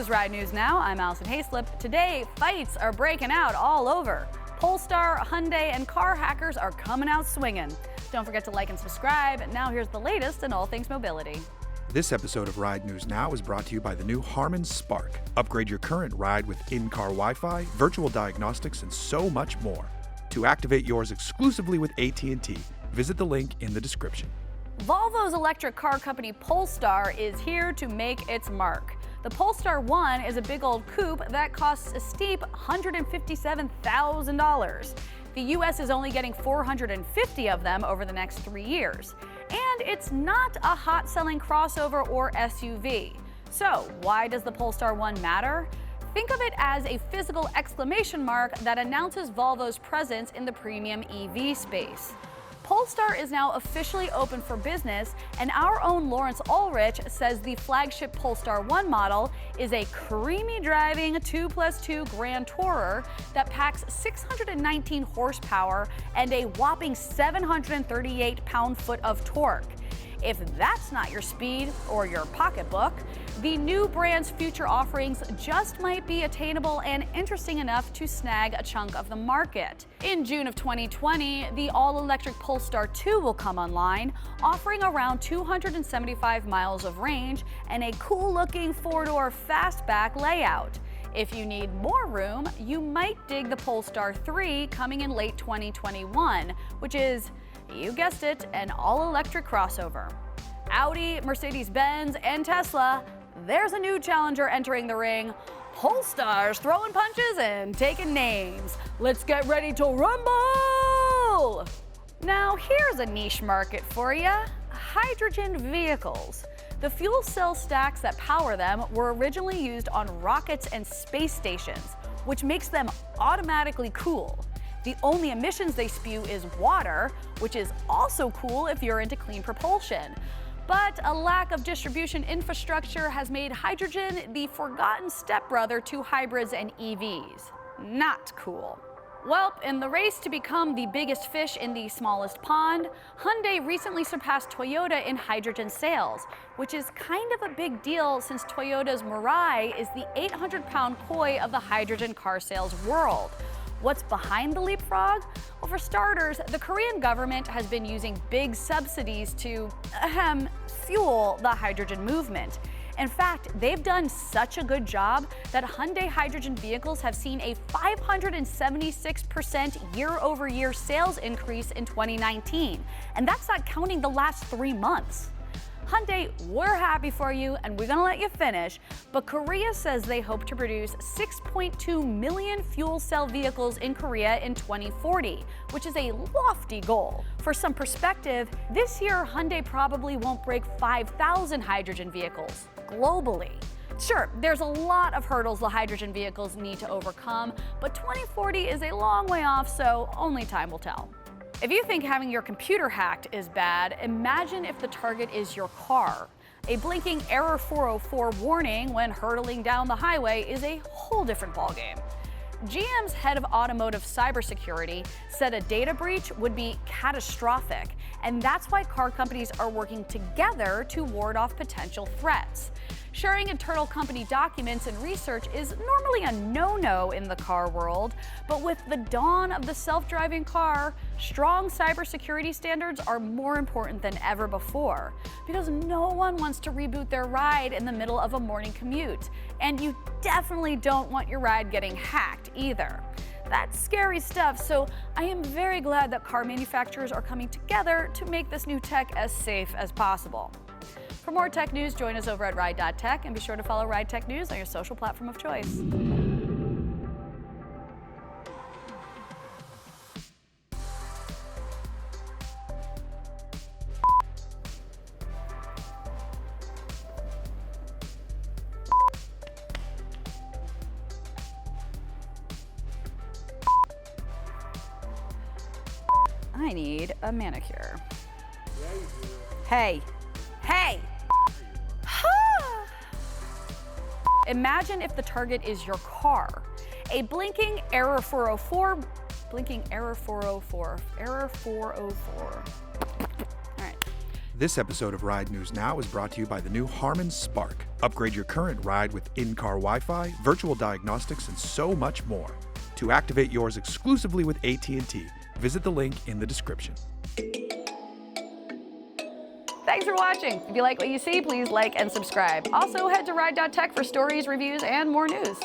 is Ride News Now. I'm Alison Haislip. Today, fights are breaking out all over. Polestar, Hyundai, and car hackers are coming out swinging. Don't forget to like and subscribe. Now here's the latest in all things mobility. This episode of Ride News Now is brought to you by the new Harman Spark. Upgrade your current ride with in-car Wi-Fi, virtual diagnostics, and so much more. To activate yours exclusively with AT&T, visit the link in the description. Volvo's electric car company Polestar is here to make its mark. The Polestar 1 is a big old coupe that costs a steep $157,000. The US is only getting 450 of them over the next 3 years. And it's not a hot-selling crossover or SUV. So why does the Polestar 1 matter? Think of it as a physical exclamation mark that announces Volvo's presence in the premium EV space. Polestar is now officially open for business, and our own Lawrence Ulrich says the flagship Polestar 1 model is a creamy driving 2+2 Grand Tourer that packs 619 horsepower and a whopping 738 pound-foot of torque. If that's not your speed or your pocketbook, the new brand's future offerings just might be attainable and interesting enough to snag a chunk of the market. In June of 2020, the all-electric Polestar 2 will come online, offering around 275 miles of range and a cool-looking four-door fastback layout. If you need more room, you might dig the Polestar 3 coming in late 2021, which is, you guessed it, an all-electric crossover. Audi, Mercedes-Benz, and Tesla, there's a new challenger entering the ring. Polestar's throwing punches and taking names. Let's get ready to rumble! Now here's a niche market for you: hydrogen vehicles. The fuel cell stacks that power them were originally used on rockets and space stations, which makes them automatically cool. The only emissions they spew is water, which is also cool if you're into clean propulsion. But a lack of distribution infrastructure has made hydrogen the forgotten stepbrother to hybrids and EVs. Not cool. Well, in the race to become the biggest fish in the smallest pond, Hyundai recently surpassed Toyota in hydrogen sales, which is kind of a big deal since Toyota's Mirai is the 800-pound koi of the hydrogen car sales world. What's behind the leapfrog? Well, for starters, the Korean government has been using big subsidies to fuel the hydrogen movement. In fact, they've done such a good job that Hyundai hydrogen vehicles have seen a 576% year-over-year sales increase in 2019. And that's not counting the last 3 months. Hyundai, we're happy for you and we're gonna let you finish, but Korea says they hope to produce 6.2 million fuel cell vehicles in Korea in 2040, which is a lofty goal. For some perspective, this year Hyundai probably won't break 5,000 hydrogen vehicles globally. Sure, there's a lot of hurdles the hydrogen vehicles need to overcome, but 2040 is a long way off, so only time will tell. If you think having your computer hacked is bad, imagine if the target is your car. A blinking Error 404 warning when hurtling down the highway is a whole different ballgame. GM's head of automotive cybersecurity said a data breach would be catastrophic, and that's why car companies are working together to ward off potential threats. Sharing internal company documents and research is normally a no-no in the car world, but with the dawn of the self-driving car, strong cybersecurity standards are more important than ever before, because no one wants to reboot their ride in the middle of a morning commute, and you definitely don't want your ride getting hacked either. That's scary stuff, so I am very glad that car manufacturers are coming together to make this new tech as safe as possible. For more tech news, join us over at Ride.Tech and be sure to follow RideTechNews on your social platform of choice. I need a manicure. Yeah, you do. Hey. Hey! Imagine if the target is your car. A blinking Error 404. Error 404. All right. This episode of Ride News Now is brought to you by the new Harman Spark. Upgrade your current ride with in-car Wi-Fi, virtual diagnostics, and so much more. To activate yours exclusively with AT&T, visit the link in the description. Thanks for watching. If you like what you see, please like and subscribe. Also, head to ride.tech for stories, reviews, and more news.